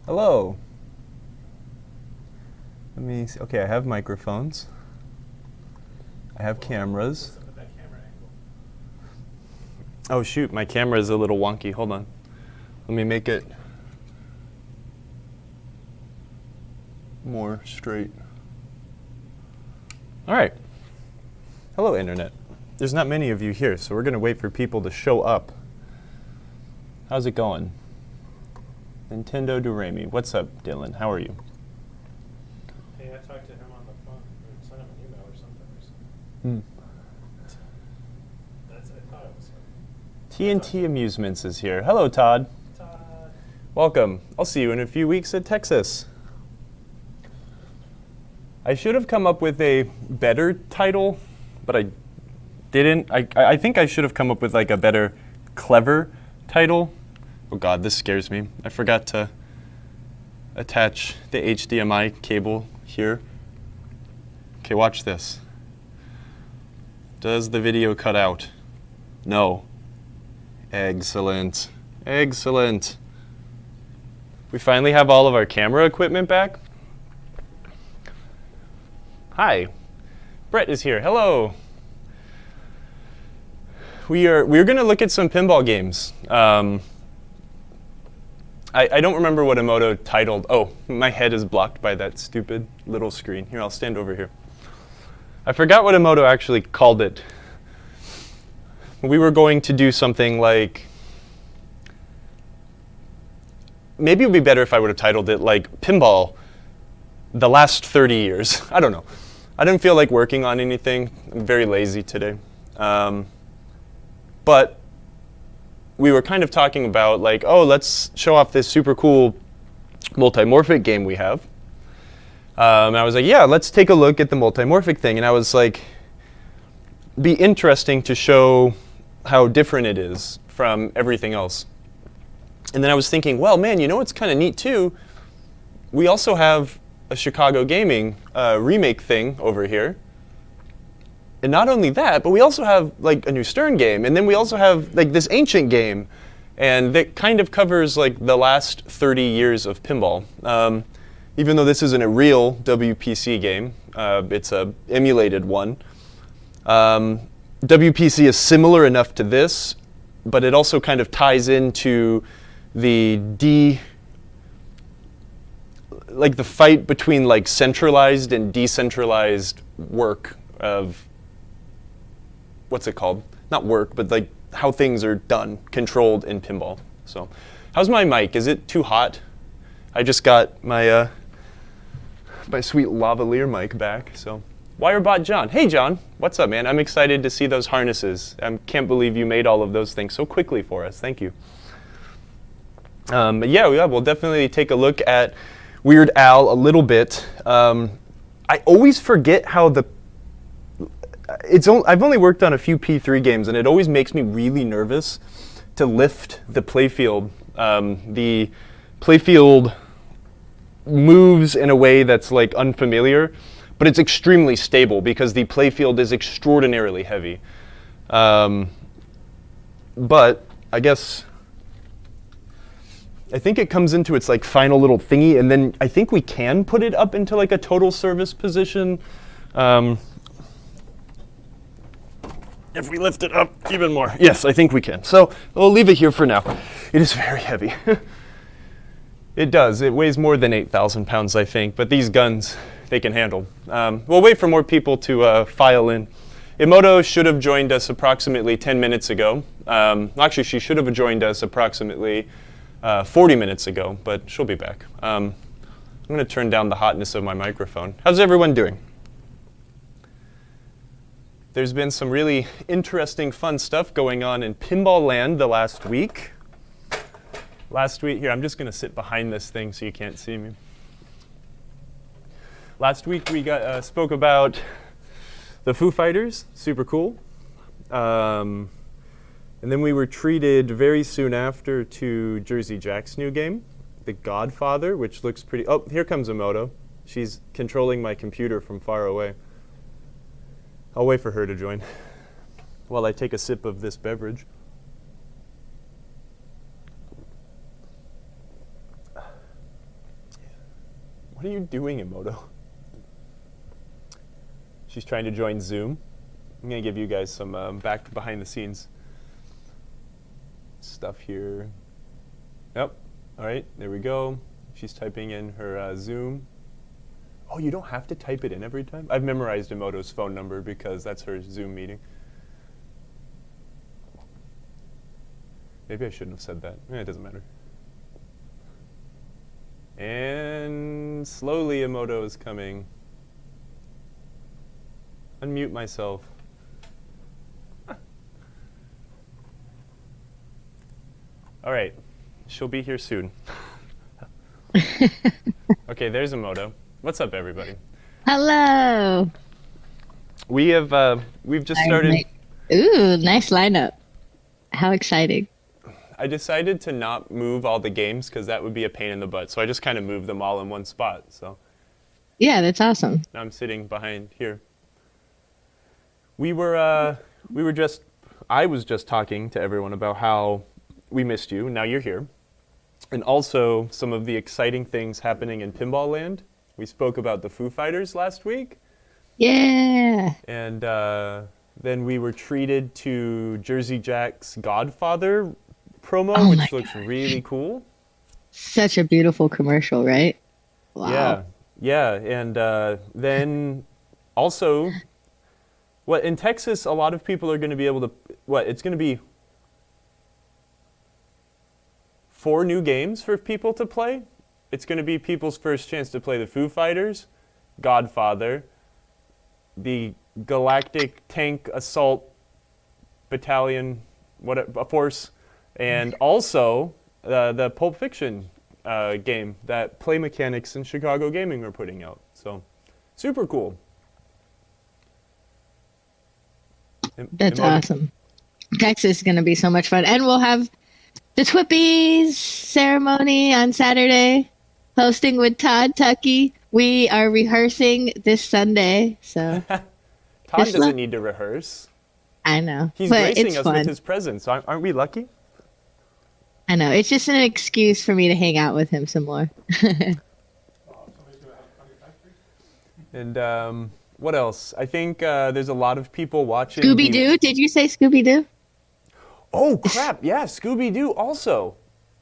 Hello. Let me see. Okay, I have microphones. I have cameras. Oh shoot, my camera is a little wonky. Hold on. Let me make it more straight. All right. Hello, Internet. There's not many of you here, so we're going to wait for people to show up. How's it going? Nintendo Doremi. What's up, Dylan? How are you? Hey, I talked to him on the phone, or sent him an email or something. I thought it was him. TNT Amusements is here. Hello, Todd. Todd. Welcome. I'll see you in a few weeks at Texas. I should have come up with a better title, but I didn't. I think I should have come up with like a better, clever title. Oh God, this scares me. I forgot to attach the HDMI cable here. Okay, watch this. Does the video cut out? No. Excellent. Excellent. We finally have all of our camera equipment back. Hi. Brett is here. Hello. We're going to look at some pinball games. I don't remember what Emoto titled. Oh, my head is blocked by that stupid little screen. Here, I'll stand over here. I forgot what Emoto actually called it. We were going to do something like, maybe it would be better if I would have titled it like Pinball, the last 30 years. I don't know. I didn't feel like working on anything. I'm very lazy today. But we were kind of talking about like, oh, let's show off this super cool multimorphic game we have. And I was like, yeah, let's take a look at the multimorphic thing. And I was like, be interesting to show how different it is from everything else. And then I was thinking, well, man, you know what's kind of neat too? We also have a Chicago Gaming remake thing over here. And not only that, but we also have like a new Stern game, and then we also have like this ancient game, and that kind of covers like the last 30 years of pinball. Even though this isn't a real WPC game, it's a emulated one. WPC is similar enough to this, but it also kind of ties into the like the fight between like centralized and decentralized work of, what's it called? Not work, but like how things are done, controlled in pinball. So, how's my mic? Is it too hot? I just got my my sweet lavalier mic back. So, Wirebot John. Hey John, what's up, man? I'm excited to see those harnesses. I can't believe you made all of those things so quickly for us. Thank you. But yeah, we'll definitely take a look at Weird Al a little bit. I always forget how I've only worked on a few P3 games, and it always makes me really nervous to lift the playfield. The playfield moves in a way that's like unfamiliar, but it's extremely stable because the playfield is extraordinarily heavy. But I guess I think it comes into its like final little thingy, and then I think we can put it up into like a total service position. If we lift it up even more. Yes, I think we can. So we'll leave it here for now. It is very heavy. It does. It weighs more than 8,000 pounds, I think. But these guns, they can handle. We'll wait for more people to file in. Emoto should have joined us approximately 10 minutes ago. Actually, she should have joined us approximately 40 minutes ago, but she'll be back. I'm going to turn down the hotness of my microphone. How's everyone doing? There's been some really interesting, fun stuff going on in Pinball Land the last week. Here, I'm just going to sit behind this thing so you can't see me. Last week we spoke about the Foo Fighters, super cool. And then we were treated very soon after to Jersey Jack's new game, The Godfather, which looks pretty. Oh, here comes Emoto. She's controlling my computer from far away. I'll wait for her to join while I take a sip of this beverage. What are you doing, Emoto? She's trying to join Zoom. I'm going to give you guys some back behind the scenes stuff here. Yep. All right, there we go. She's typing in her Zoom. Oh, you don't have to type it in every time? I've memorized Emoto's phone number because that's her Zoom meeting. Maybe I shouldn't have said that. It doesn't matter. And slowly Emoto is coming. Unmute myself. All right, she'll be here soon. Okay, there's Emoto. What's up, everybody? Hello. We've just started. Ooh, nice lineup. How exciting. I decided to not move all the games because that would be a pain in the butt. So I just kind of moved them all in one spot. So yeah, that's awesome. now I'm sitting behind here. I was just talking to everyone about how we missed you. Now you're here. And also some of the exciting things happening in Pinball Land. We spoke about the Foo Fighters last week. Yeah. And then we were treated to Jersey Jack's Godfather promo, which looks really cool. Such a beautiful commercial, right? Wow. Yeah. And then also, in Texas, a lot of people are going to be able to, it's going to be 4 new games for people to play. It's going to be people's first chance to play the Foo Fighters, Godfather, the Galactic Tank Assault Battalion, a force, and also the Pulp Fiction game that Play Mechanics and Chicago Gaming are putting out. So, super cool. That's awesome. Texas is going to be so much fun. And we'll have the Twippies ceremony on Saturday, hosting with Todd Tuckey. We are rehearsing this Sunday, so. Todd doesn't need to rehearse. I know. He's but gracing it's us fun. with his presence. Aren't we lucky? I know. It's just an excuse for me to hang out with him some more. And what else? I think there's a lot of people watching. Scooby-Doo? Did you say Scooby-Doo? Oh crap! Yeah, Scooby-Doo also.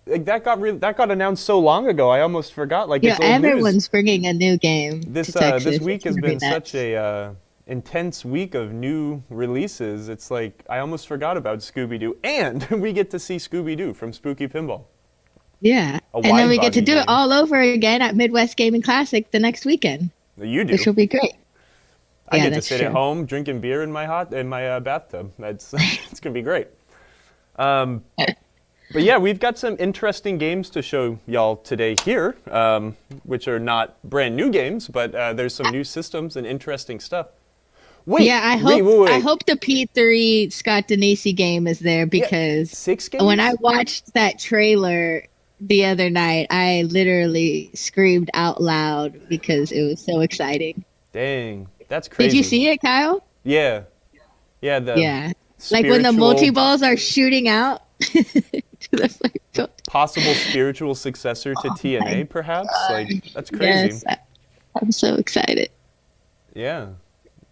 Like that got announced so long ago. I almost forgot. Like Yeah, it's old everyone's news. bringing a new game. This to Texas. this week has It's been gonna be such a intense week of new releases. It's like I almost forgot about Scooby-Doo, and we get to see Scooby-Doo from Spooky Pinball. Yeah, and then we get to do it all over again at Midwest Gaming Classic the next weekend. You do, which will be great. I yeah, get to sit at home drinking beer in my bathtub. That's it's gonna be great. But yeah, we've got some interesting games to show y'all today here, which are not brand new games, but there's some new systems and interesting stuff. Wait, yeah, I hope the P3 Scott Denisi game is there because 6 games? When I watched that trailer the other night, I literally screamed out loud because it was so exciting. Dang, that's crazy. Did you see it, Kyle? Yeah. Like when the multi-balls are shooting out to the possible spiritual successor to TNA, perhaps? Like, that's crazy. Yes, I'm so excited. Yeah.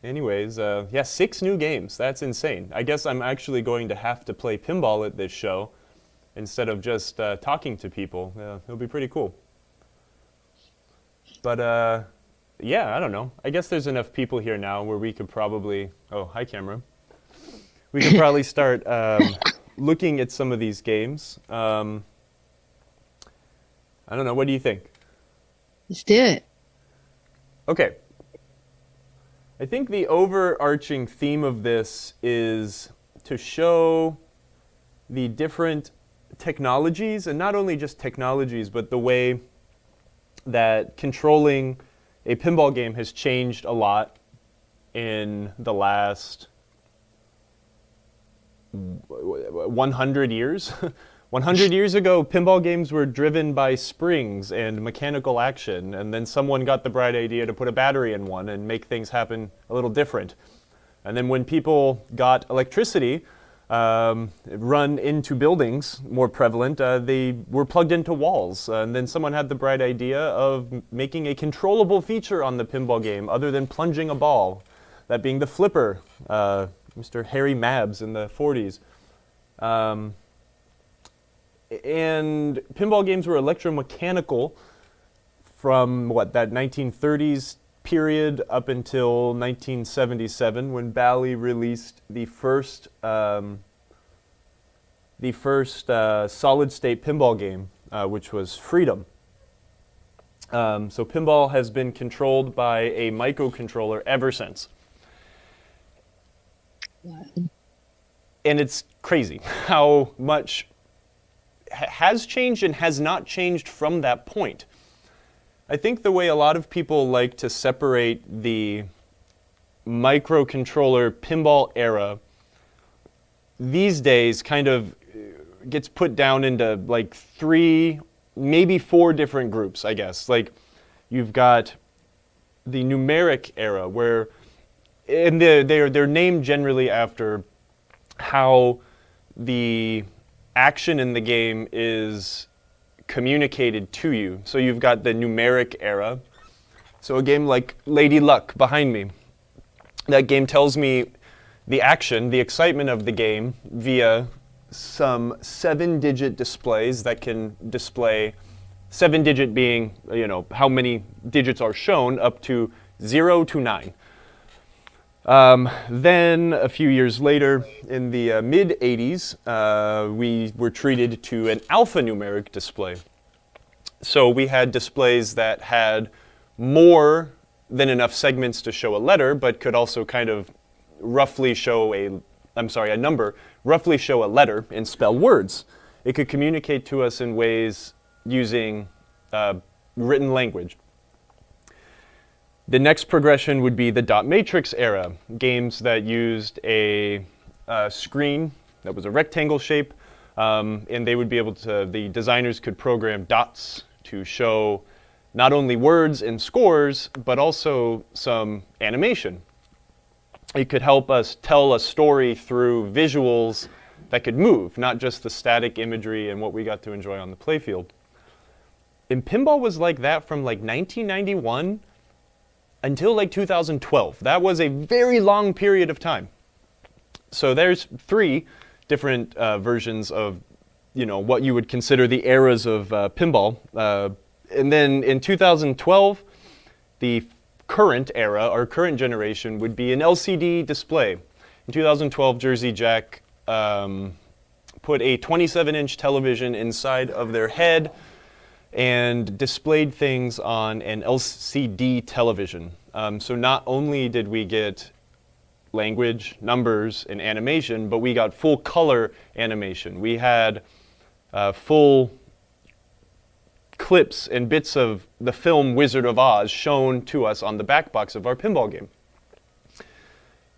Anyways, 6 new games. That's insane. I guess I'm actually going to have to play pinball at this show instead of just talking to people. It'll be pretty cool. But, yeah, I don't know. I guess there's enough people here now where we could probably... Oh, hi, camera. We could probably start looking at some of these games. I don't know. What do you think? Let's do it. Okay. I think the overarching theme of this is to show the different technologies, and not only just technologies, but the way that controlling a pinball game has changed a lot in the last 100 years. 100 years ago, pinball games were driven by springs and mechanical action, and then someone got the bright idea to put a battery in one and make things happen a little different. And then when people got electricity, run into buildings, more prevalent, they were plugged into walls. And then someone had the bright idea of making a controllable feature on the pinball game other than plunging a ball, that being the flipper, Mr. Harry Mabs in the 40s. And pinball games were electromechanical from, that 1930s period up until 1977, when Bally released the first solid-state pinball game, which was Freedom. So pinball has been controlled by a microcontroller ever since. Wow. And it's crazy how much has changed and has not changed from that point. I think the way a lot of people like to separate the microcontroller pinball era these days kind of gets put down into like 3, maybe 4 different groups, I guess. Like, you've got the numeric era, where, and they're named generally after how the action in the game is communicated to you. So you've got the numeric era. So a game like Lady Luck behind me, that game tells me the action, the excitement of the game via some 7-digit displays that can display, 7-digit being, how many digits are shown, up to 0 to 9. Then a few years later, in the mid-'80s, we were treated to an alphanumeric display. So we had displays that had more than enough segments to show a letter, but could also kind of roughly show a number, roughly show a letter and spell words. It could communicate to us in ways using written language. The next progression would be the dot matrix era, games that used a screen that was a rectangle shape, and they would be able to, the designers could program dots to show not only words and scores, but also some animation. It could help us tell a story through visuals that could move, not just the static imagery and what we got to enjoy on the playfield. And pinball was like that from like 1991 until like 2012. That was a very long period of time. So there's 3 different versions of, what you would consider the eras of pinball. And then in 2012, the current era, or current generation, would be an LCD display. In 2012, Jersey Jack put a 27-inch television inside of their head and displayed things on an LCD television. So not only did we get language, numbers, and animation, but we got full color animation. We had full clips and bits of the film Wizard of Oz shown to us on the back box of our pinball game.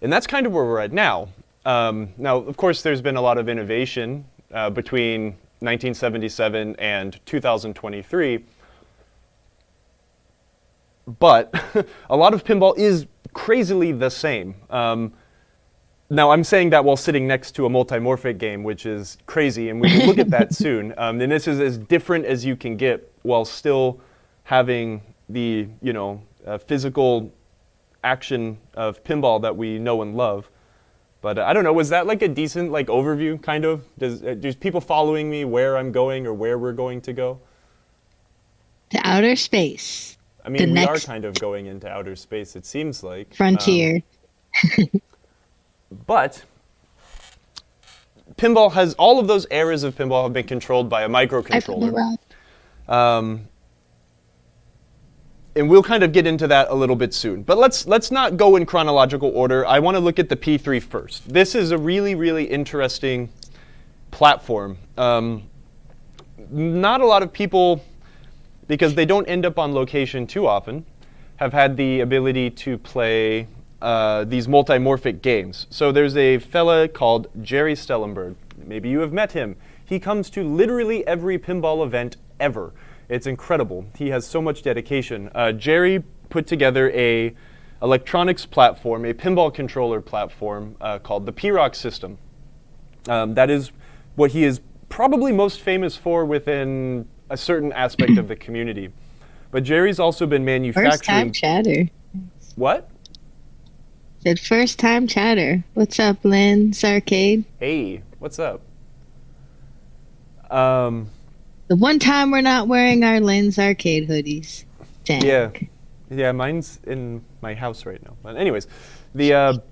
And that's kind of where we're at now. Now, of course, there's been a lot of innovation between 1977 and 2023, but a lot of pinball is crazily the same. Now, I'm saying that while sitting next to a multimorphic game, which is crazy, and we can look at that soon. And this is as different as you can get while still having the, physical action of pinball that we know and love. But I don't know, was that like a decent overview, kind of? Does people following me where I'm going or where we're going to go? To outer space. I mean, we are kind of going into outer space, it seems like. Frontier. But pinball has, all of those eras of pinball have been controlled by a microcontroller. And we'll kind of get into that a little bit soon. But let's not go in chronological order. I want to look at the P3 first. This is a really, really interesting platform. Not a lot of people, because they don't end up on location too often, have had the ability to play these multimorphic games. So there's a fella called Jerry Stellenberg. Maybe you have met him. He comes to literally every pinball event ever. It's incredible. He has so much dedication. Jerry put together a electronics platform, a pinball controller platform called the P-Rock system. That is what he is probably most famous for within a certain aspect of the community. But Jerry's also been manufacturing. First time chatter. What? Said first time chatter. What's up, Lynn's Arcade? Hey, what's up? The one time we're not wearing our Lynn's Arcade hoodies. Dang. Yeah, mine's in my house right now. But anyways, the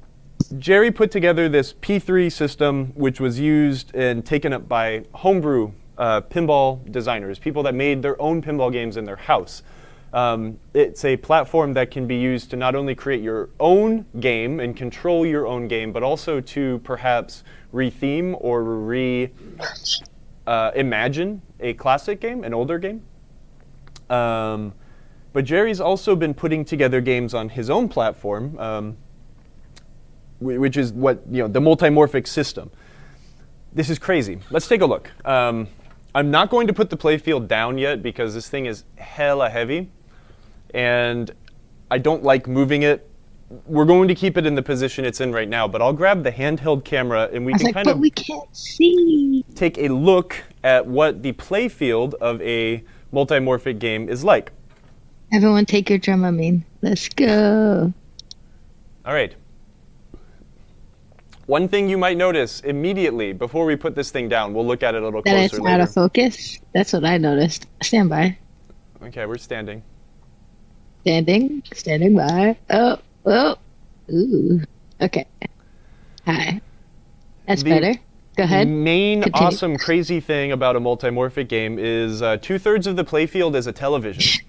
Jerry put together this P3 system, which was used and taken up by homebrew pinball designers, people that made their own pinball games in their house. It's a platform that can be used to not only create your own game and control your own game, but also to perhaps retheme or imagine a classic game, an older game. But Jerry's also been putting together games on his own platform, which is what, the multimorphic system. This is crazy. Let's take a look. I'm not going to put the playfield down yet because this thing is hella heavy, and I don't like moving it. We're going to keep it in the position it's in right now, but I'll grab the handheld camera and we can but we can't see. Take a look at what the playfield of a multimorphic game is like. Everyone take your Dramamine. Let's go. All right. One thing you might notice immediately before we put this thing down, we'll look at it a little closer later. That it's out of focus? That's what I noticed. Stand by. Okay, we're standing. Standing by. Oh, ooh. Okay. Hi. That's better. Go ahead. The main Continue. awesome, crazy thing about a multimorphic game is 2/3 of the playfield is a television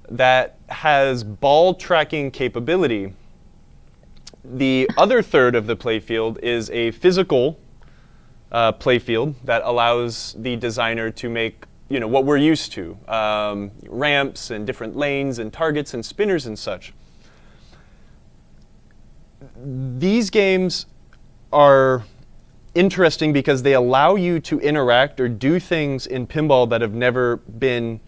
that has ball tracking capability. The other third of the playfield is a physical playfield that allows the designer to make what we're used to, ramps and different lanes and targets and spinners and such. These games are interesting because they allow you to interact or do things in pinball that have never been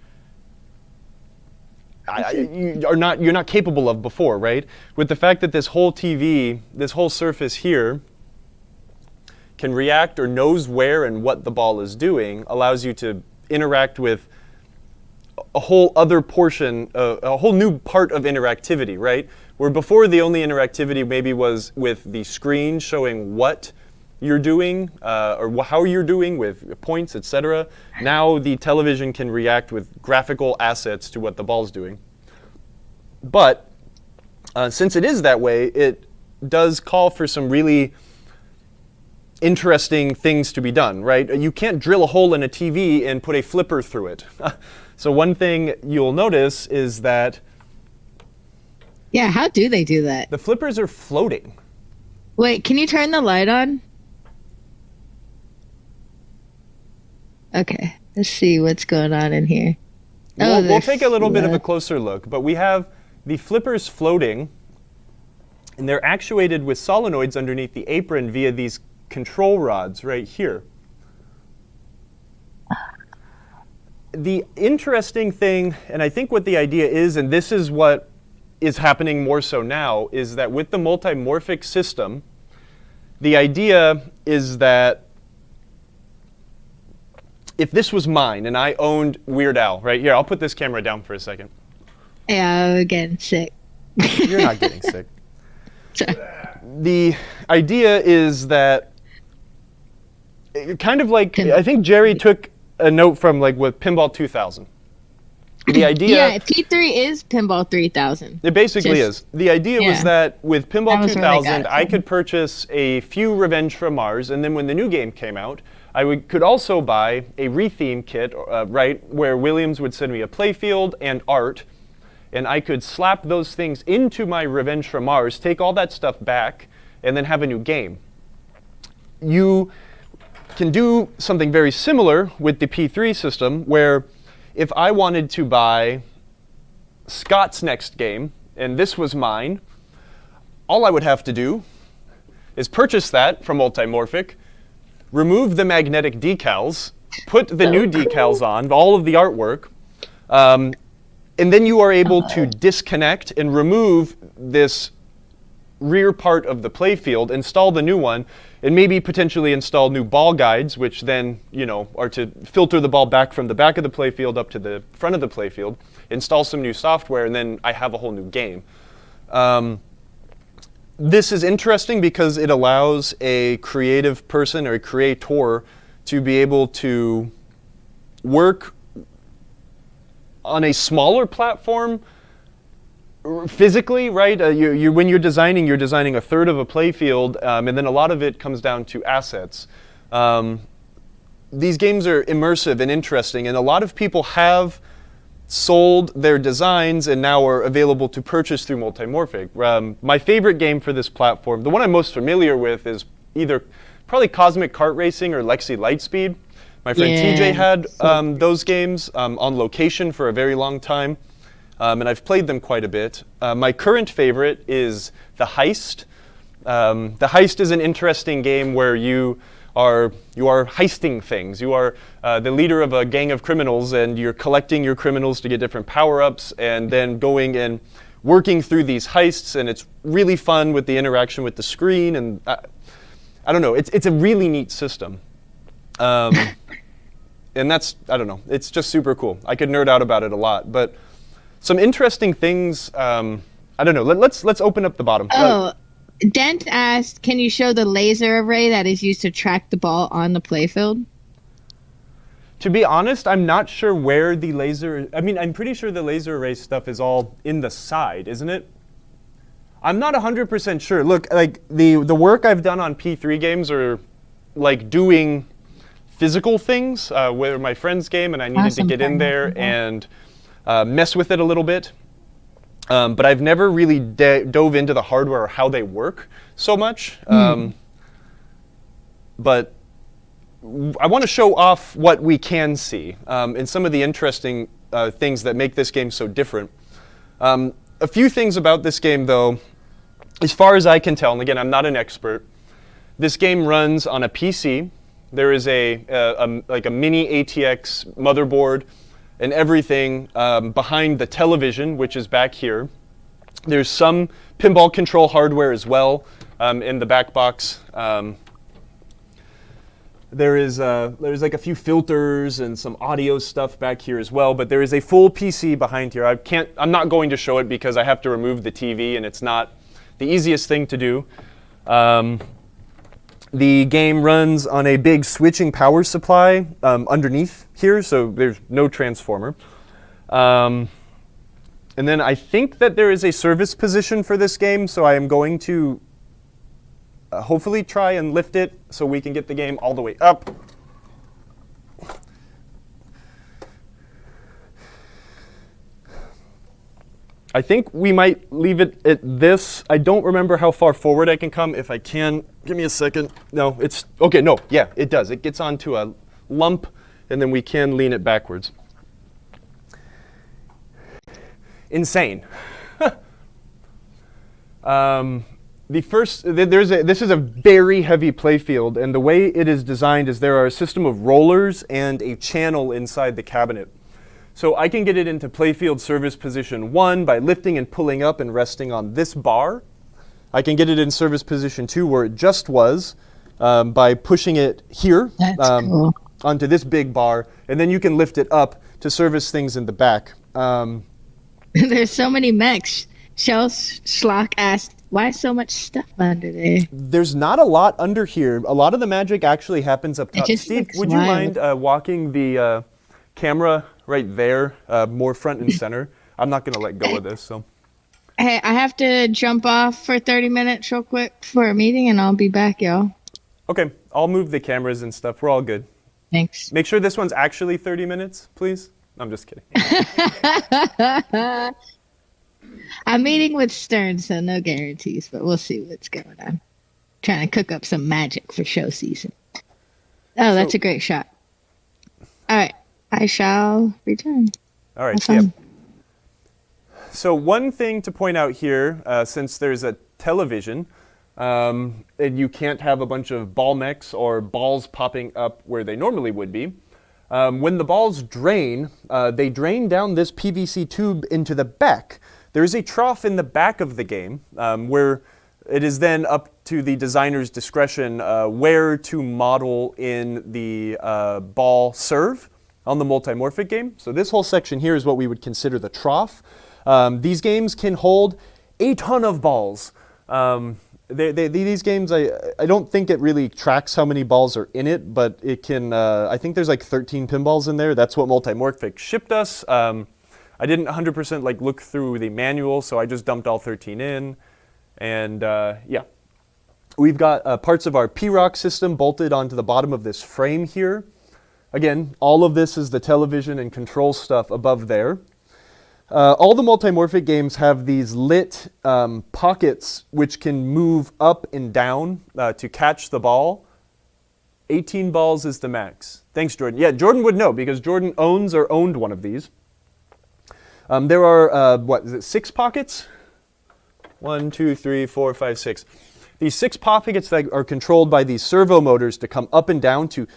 you're not capable of before, right? With the fact that this whole TV, this whole surface here can react or knows where and what the ball is doing, allows you to interact with a whole other portion, a whole new part of interactivity, right? Where before the only interactivity maybe was with the screen showing what you're doing or how you're doing with points, etc. Now the television can react with graphical assets to what the ball's doing. But since it is that way, it does call for some really interesting things to be done, right? You can't drill a hole in a TV and put a flipper through it. So one thing you'll notice is that yeah, how do they do that? The flippers are floating. Wait, can you turn the light on? Okay, let's see what's going on in here. We'll take a little bit of a closer look, but we have the flippers floating, and they're actuated with solenoids underneath the apron via these control rods right here. The interesting thing, and I think what the idea is, and this is what is happening more so now, is that with the multimorphic system, the idea is that if this was mine and I owned Weird Al, right here, I'll put this camera down for a second. Yeah, I'm getting sick. You're not getting sick. Sorry. The idea is that kind of like, I think Jerry took a note from like with Pinball 2000. The idea, yeah, P3 is Pinball 3000. It basically is. The idea was that with Pinball 2000, I could purchase a few Revenge from Mars, and then when the new game came out, I could also buy a retheme kit, right, where Williams would send me a playfield and art, and I could slap those things into my Revenge from Mars, take all that stuff back, and then have a new game. You can do something very similar with the P3 system, where if I wanted to buy Scott's next game, and this was mine, all I would have to do is purchase that from Multimorphic, remove the magnetic decals, put the new decals on, all of the artwork, and then you are able to disconnect and remove this rear part of the playfield, install the new one, and maybe potentially install new ball guides, which then, are to filter the ball back from the back of the playfield up to the front of the playfield, install some new software, and then I have a whole new game. This is interesting because it allows a creative person or a creator to be able to work on a smaller platform physically, right? When you're designing a third of a playfield, and then a lot of it comes down to assets. These games are immersive and interesting, and a lot of people have sold their designs and now are available to purchase through Multimorphic. My favorite game for this platform, the one I'm most familiar with, is either probably Cosmic Kart Racing or Lexi Lightspeed. My friend TJ had those games on location for a very long time, and I've played them quite a bit. My current favorite is The Heist. The Heist is an interesting game where you are heisting things. You are the leader of a gang of criminals, and you're collecting your criminals to get different power-ups, and then going and working through these heists, and it's really fun with the interaction with the screen, and I don't know, it's a really neat system. And that's, I don't know, it's just super cool. I could nerd out about it a lot, but some interesting things, I don't know, let's open up the bottom. Dent asked, can you show the laser array that is used to track the ball on the playfield? To be honest, I'm not sure where the laser... I'm pretty sure the laser array stuff is all in the side, isn't it? I'm not 100% sure. Look, like the work I've done on P3 games are like doing physical things, where my friend's game, and I needed to get in there and mess with it a little bit. But I've never really dove into the hardware or how they work so much. But I want to show off what we can see and some of the interesting things that make this game so different. A few things about this game, though, as far as I can tell, and again, I'm not an expert, this game runs on a PC. There is like a mini ATX motherboard and everything behind the television, which is back here. There's some pinball control hardware as well in the back box. There's like a few filters and some audio stuff back here as well, but there is a full PC behind here. I'm not going to show it because I have to remove the TV, and it's not the easiest thing to do. The game runs on a big switching power supply underneath here, so there's no transformer. And then I think that there is a service position for this game, so I am going to hopefully try and lift it so we can get the game all the way up. I think we might leave it at this. I don't remember how far forward I can come. If I can, give me a second. No, it's, okay, no, yeah, it does. It gets onto a lump, and then we can lean it backwards. Insane. This is a very heavy playfield, and the way it is designed is there are a system of rollers and a channel inside the cabinet. So I can get it into playfield service position 1 by lifting and pulling up and resting on this bar. I can get it in service position 2 where it just was by pushing it here cool. onto this big bar, and then you can lift it up to service things in the back. There's so many mechs. Shell Schlock asked, why so much stuff under there? There's not a lot under here. A lot of the magic actually happens up top. Steve, would you mind walking the camera right there, more front and center? I'm not going to let go of this. So. Hey, I have to jump off for 30 minutes real quick for a meeting, and I'll be back, y'all. Okay, I'll move the cameras and stuff. We're all good. Thanks. Make sure this one's actually 30 minutes, please. I'm just kidding. I'm meeting with Stern, so no guarantees, but we'll see what's going on. Trying to cook up some magic for show season. Oh, that's a great shot. All right, I shall return. All right, yeah. So one thing to point out here, since there's a television, and you can't have a bunch of ball mechs or balls popping up where they normally would be, when the balls drain, they drain down this PVC tube into the back. There is a trough in the back of the game where it is then up to the designer's discretion where to model in the ball serve on the multimorphic game. So this whole section here is what we would consider the trough. These games can hold a ton of balls. These games, I don't think it really tracks how many balls are in it, but it can, I think there's like 13 pinballs in there. That's what Multimorphic shipped us. I didn't 100% like look through the manual, so I just dumped all 13 in. And yeah, we've got parts of our P-Rock system bolted onto the bottom of this frame here. Again, all of this is the television and control stuff above there. All the multimorphic games have these lit pockets which can move up and down to catch the ball. 18 balls is the max. Thanks, Jordan. Yeah, Jordan would know because Jordan owns or owned one of these. There are, what is it, 6 pockets? 1, 2, 3, 4, 5, 6. These 6 pockets that are controlled by these servo motors to come up and down to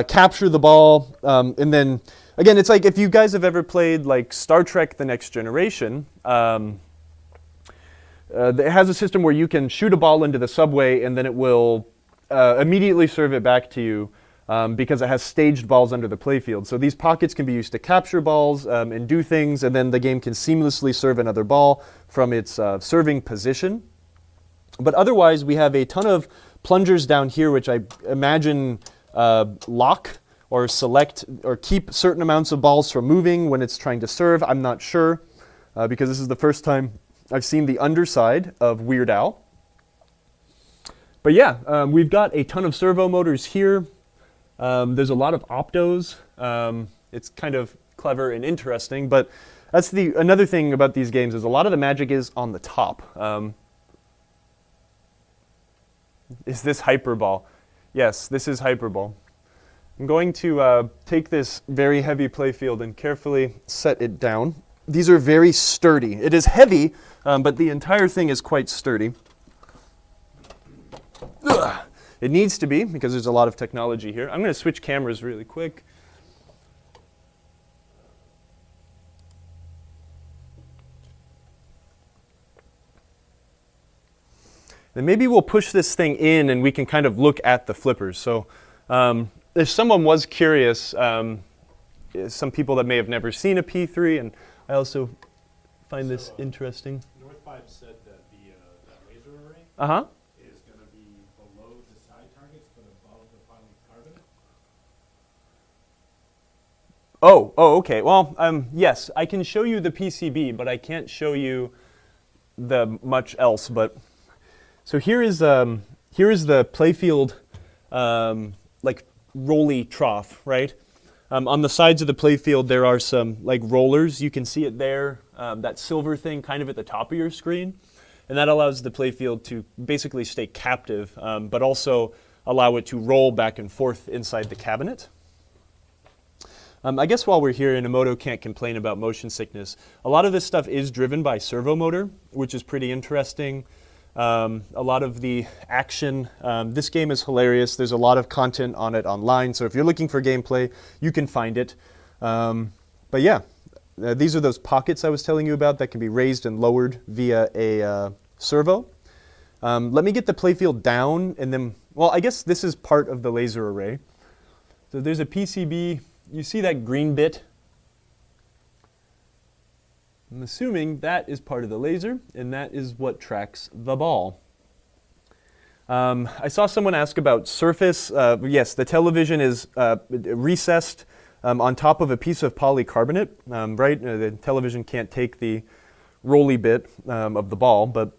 capture the ball. And then, again, it's like if you guys have ever played like Star Trek The Next Generation, it has a system where you can shoot a ball into the subway and then it will immediately serve it back to you because it has staged balls under the playfield. So these pockets can be used to capture balls and do things, and then the game can seamlessly serve another ball from its serving position. But otherwise, we have a ton of plungers down here, which I imagine lock or select or keep certain amounts of balls from moving when it's trying to serve. I'm not sure because this is the first time I've seen the underside of Weird Al. But yeah, we've got a ton of servo motors here. There's a lot of optos. It's kind of clever and interesting, but that's another thing about these games is a lot of the magic is on the top. Is this Hyperball? Yes, this is Hyperball. I'm going to take this very heavy playfield and carefully set it down. These are very sturdy. It is heavy, but the entire thing is quite sturdy. Ugh. It needs to be because there's a lot of technology here. I'm going to switch cameras really quick. Then maybe we'll push this thing in and we can kind of look at the flippers. So if someone was curious, some people that may have never seen a P3, and I also find this interesting. North Pipe said that that laser array is going to be below the side targets but above the polycarbonate. Oh, okay. Well, yes, I can show you the PCB, but I can't show you the much else. But so here is the playfield, like rolly trough, right? On the sides of the playfield, there are some like rollers. You can see it there, that silver thing kind of at the top of your screen. And that allows the playfield to basically stay captive, but also allow it to roll back and forth inside the cabinet. I guess while we're here, Inamoto can't complain about motion sickness. A lot of this stuff is driven by servo motor, which is pretty interesting. A lot of the action, this game is hilarious. There's a lot of content on it online, so if you're looking for gameplay, you can find it. But yeah, these are those pockets I was telling you about that can be raised and lowered via a servo. Let me get the playfield down, and then, well, I guess this is part of the laser array. So there's a PCB. You see that green bit? I'm assuming that is part of the laser, and that is what tracks the ball. I saw someone ask about surface. Yes, the television is recessed on top of a piece of polycarbonate, right? The television can't take the rolly bit of the ball, but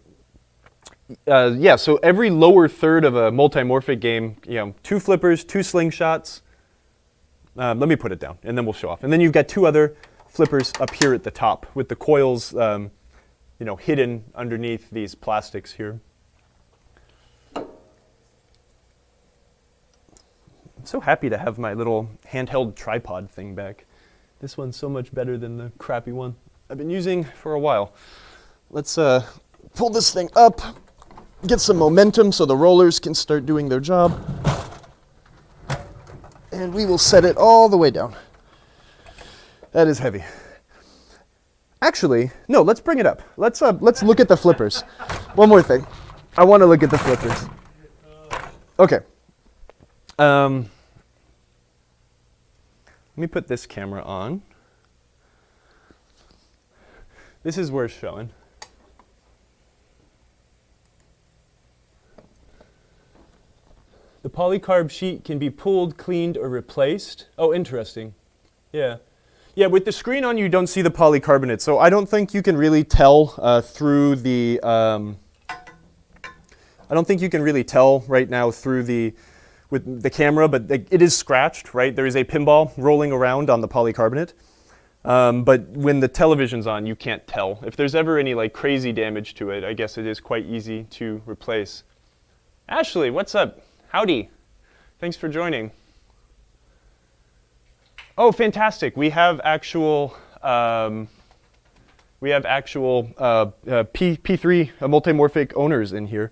yeah, so every lower third of a multimorphic game, 2 flippers, 2 slingshots. Let me put it down, and then we'll show off. And then you've got 2 other flippers up here at the top with the coils, hidden underneath these plastics here. I'm so happy to have my little handheld tripod thing back. This one's so much better than the crappy one I've been using for a while. Let's pull this thing up, get some momentum so the rollers can start doing their job. And we will set it all the way down. That is heavy. Actually, no, let's bring it up. Let's look at the flippers. One more thing. I want to look at the flippers. Okay. Let me put this camera on. This is worth showing. The polycarb sheet can be pulled, cleaned, or replaced. Oh, interesting. Yeah. Yeah, with the screen on, you don't see the polycarbonate, so I don't think you can really tell through the. I don't think you can really tell right now through with the camera, but it is scratched, right? There is a pinball rolling around on the polycarbonate, but when the television's on, you can't tell. If there's ever any like crazy damage to it, I guess it is quite easy to replace. Ashley, what's up? Howdy. Thanks for joining. Oh, fantastic. We have actual P3 multimorphic owners in here.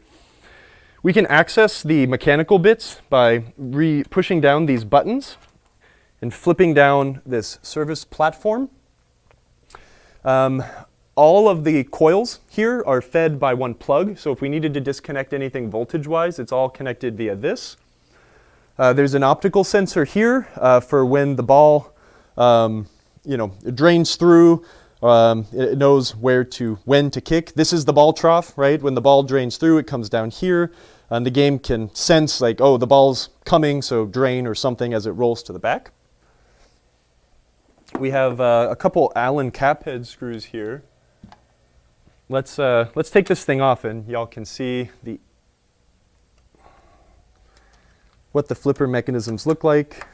We can access the mechanical bits by pushing down these buttons and flipping down this service platform. All of the coils here are fed by one plug, so if we needed to disconnect anything voltage-wise, it's all connected via this. There's an optical sensor here for when the ball, it drains through. It knows when to kick. This is the ball trough, right? When the ball drains through, it comes down here, and the game can sense like, oh, the ball's coming, so drain or something as it rolls to the back. We have a couple Allen cap head screws here. Let's take this thing off, and y'all can see what the flipper mechanisms look like.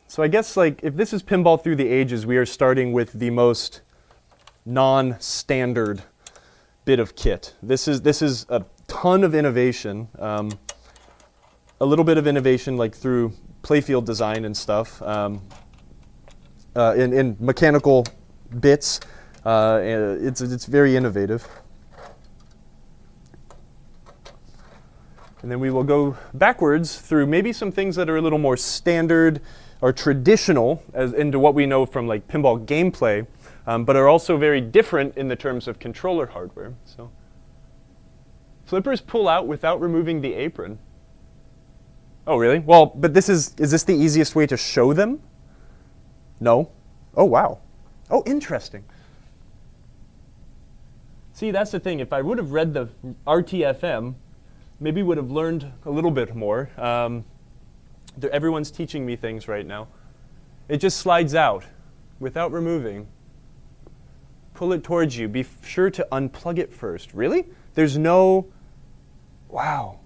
So I guess like if this is Pinball Through the Ages, we are starting with the most non-standard bit of kit. This is a ton of innovation, a little bit of innovation like through playfield design and stuff, in mechanical bits. It's very innovative. And then we will go backwards through maybe some things that are a little more standard or traditional into what we know from like pinball gameplay, but are also very different in the terms of controller hardware. So, flippers pull out without removing the apron. Oh, really? Well, but is this the easiest way to show them? No? Oh, wow. Oh, interesting. See, that's the thing. If I would have read the RTFM, maybe would have learned a little bit more. Everyone's teaching me things right now. It just slides out without removing. Pull it towards you. Be sure to unplug it first. Really? There's no... Wow.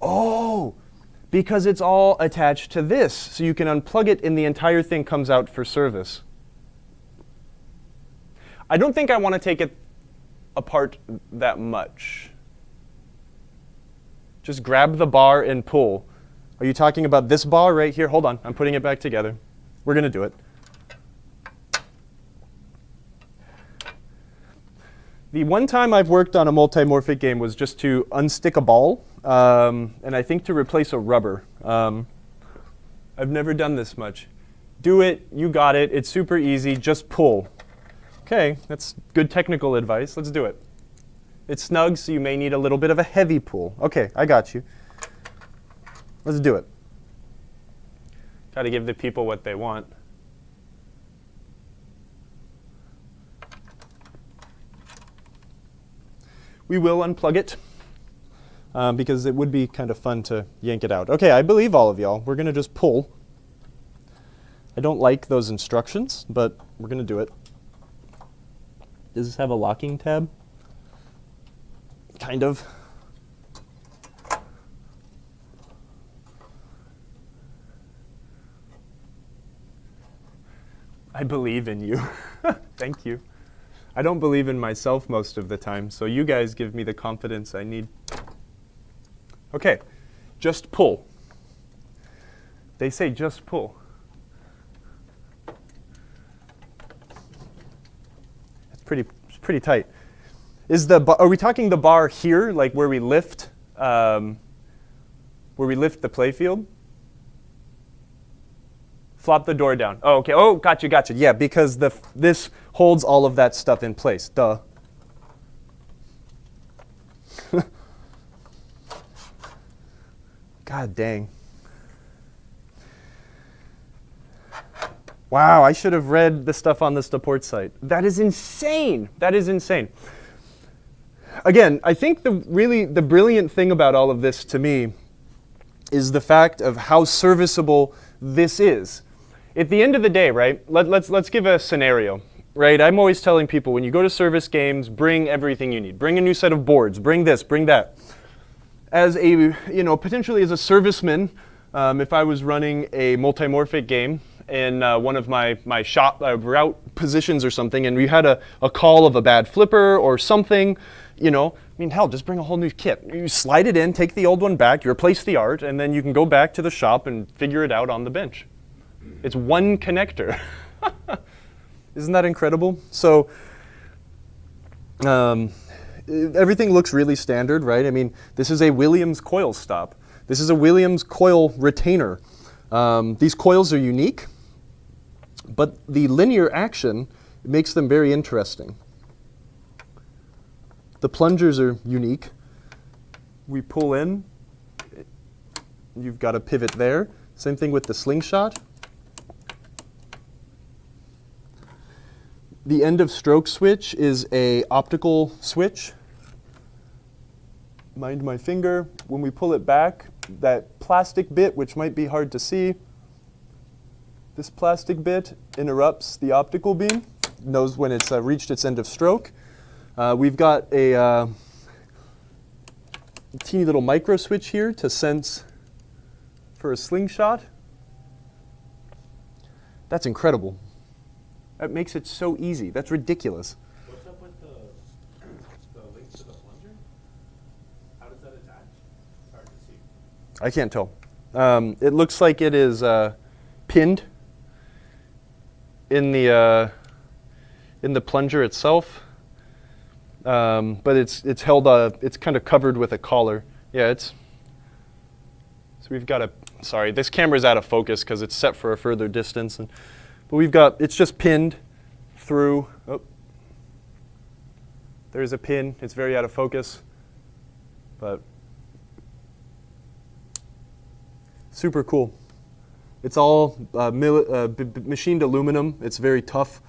Oh, because it's all attached to this. So you can unplug it and the entire thing comes out for service. I don't think I want to take it apart that much. Just grab the bar and pull. Are you talking about this bar right here? Hold on, I'm putting it back together. We're going to do it. The one time I've worked on a multimorphic game was just to unstick a ball, and I think to replace a rubber. I've never done this much. Do it, you got it, it's super easy, just pull. Okay, that's good technical advice, let's do it. It's snug, so you may need a little bit of a heavy pull. Okay, I got you. Let's do it. Got to give the people what they want. We will unplug it because it would be kind of fun to yank it out. Okay, I believe all of y'all. We're going to just pull. I don't like those instructions, but we're going to do it. Does this have a locking tab? Kind of. I believe in you. Thank you. I don't believe in myself most of the time, so you guys give me the confidence I need. Okay, just pull. They say just pull. It's pretty tight. Are we talking the bar here, like where we lift the playfield? Flop the door down. Oh, okay. Oh, gotcha. Yeah, because this holds all of that stuff in place. Duh. God dang. Wow, I should have read the stuff on the support site. That is insane. That is insane. Again, I think the brilliant thing about all of this to me is the fact of how serviceable this is. At the end of the day, right, let's give a scenario, right? I'm always telling people when you go to service games, bring everything you need. Bring a new set of boards, bring this, bring that. As a, you know, potentially as a serviceman, if I was running a multimorphic game in one of my shop route positions or something, and we had a call of a bad flipper or something, you know, I mean, hell, just bring a whole new kit. You slide it in, take the old one back, you replace the art, and then you can go back to the shop and figure it out on the bench. It's one connector. Isn't that incredible? So everything looks really standard, right? I mean, this is a Williams coil stop. This is a Williams coil retainer. These coils are unique, but the linear action makes them very interesting. The plungers are unique. We pull in, you've got a pivot there. Same thing with the slingshot. The end of stroke switch is a optical switch. Mind my finger. When we pull it back, that plastic bit, which might be hard to see, this plastic bit interrupts the optical beam, knows when it's reached its end of stroke. We've got a teeny little micro switch here to sense for a slingshot. That's incredible. That makes it so easy. That's ridiculous. What's up with the link to the plunger? How does that attach? It's hard to see. I can't tell. It looks like it is pinned in the plunger itself, but it's held. It's kind of covered with a collar. Yeah, it's. So we've got a. Sorry, this camera's out of focus because it's set for a further distance, but we've got. It's just pinned through. Oh, there's a pin. It's very out of focus, but. Super cool. It's all machined aluminum. It's very tough.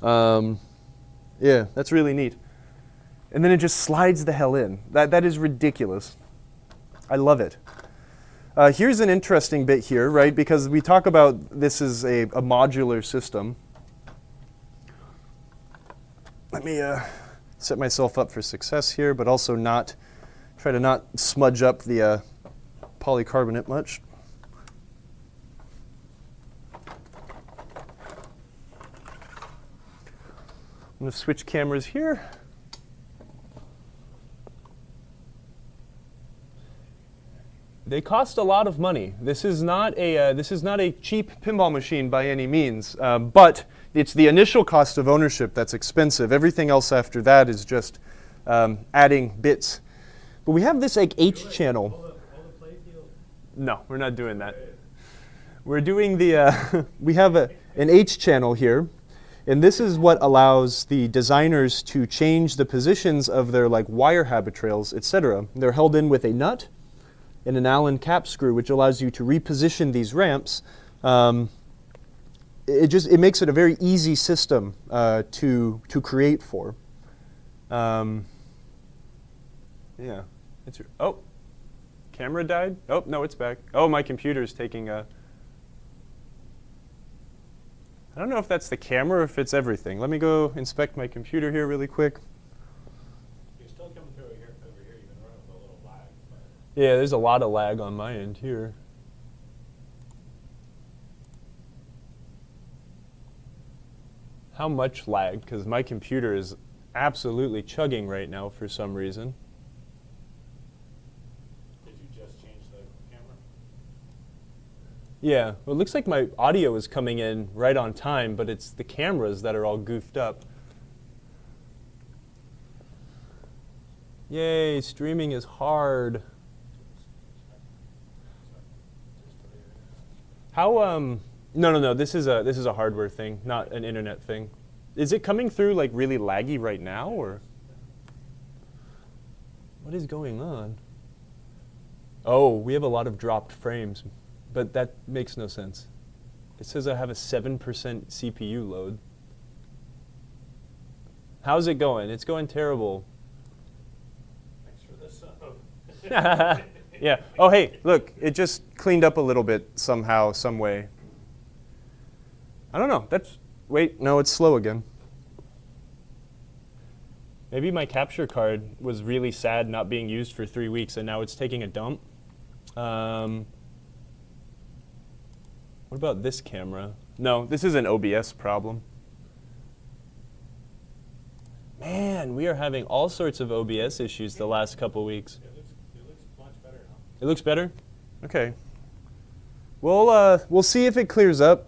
Yeah, that's really neat. And then it just slides the hell in. That is ridiculous. I love it. Here's an interesting bit here, right? Because we talk about this is a modular system. Let me set myself up for success here, but also try to not smudge up the polycarbonate much. I'm going to switch cameras here. They cost a lot of money. This is not a cheap pinball machine by any means, but it's the initial cost of ownership that's expensive. Everything else after that is just adding bits. But we have this like H channel. No, we're not doing that. We're doing the we have an H channel here. And this is what allows the designers to change the positions of their like wire habit trails, etc. They're held in with a nut and an Allen cap screw, which allows you to reposition these ramps. It makes it a very easy system to create for. Yeah. Oh, camera died. Oh no, it's back. Oh, my computer's taking a. I don't know if that's the camera or if it's everything. Let me go inspect my computer here really quick. You're still coming through over here. You've been running with a little lag. Yeah, there's a lot of lag on my end here. How much lag? Because my computer is absolutely chugging right now for some reason. Did you just change the camera? Yeah, well, it looks like my audio is coming in right on time, but it's the cameras that are all goofed up. Yay, streaming is hard. How, no, this is a hardware thing, not an internet thing. Is it coming through like really laggy right now, or? What is going on? Oh, we have a lot of dropped frames, but that makes no sense. It says I have a 7% CPU load. How's it going? It's going terrible. Thanks for the sub. Yeah. Oh, hey, look, it just cleaned up a little bit somehow, some way. I don't know. Wait, no, it's slow again. Maybe my capture card was really sad not being used for 3 weeks and now it's taking a dump. What about this camera? No, this is an OBS problem. Man, we are having all sorts of OBS issues the last couple weeks. It looks much better now. It looks better? Okay. We'll see if it clears up.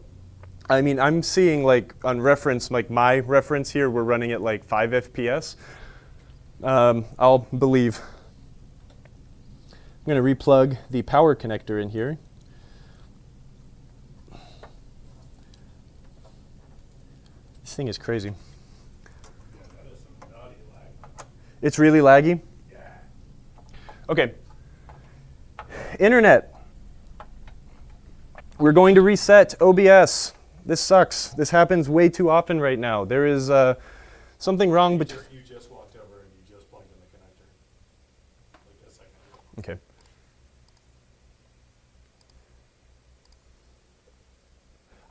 I mean, I'm seeing like on reference, like my reference here, we're running at like 5 FPS. I'll believe. I'm going to replug the power connector in here. This thing is crazy. Yeah, that is some naughty lag. It's really laggy? Yeah. Okay. Internet. We're going to reset OBS. This sucks. This happens way too often right now. There is something wrong between... You just walked over and you just plugged in the connector. Like a second ago. Okay.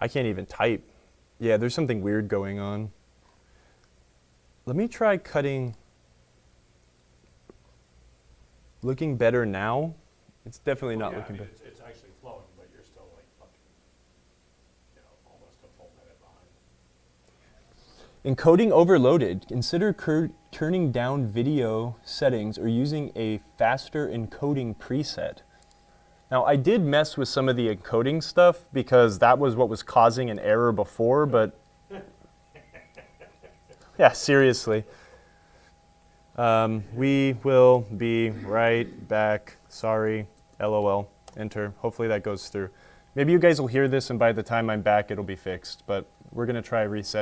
I can't even type. Yeah, there's something weird going on. Let me try cutting. Looking better now? It's definitely not looking better. It's actually flowing, but you're still like fucking, almost a full minute behind. Encoding overloaded. Consider turning down video settings or using a faster encoding preset. Now, I did mess with some of the encoding stuff because that was what was causing an error before, but yeah, seriously. We will be right back. Sorry, LOL, enter. Hopefully that goes through. Maybe you guys will hear this and by the time I'm back, it'll be fixed, but we're gonna try reset.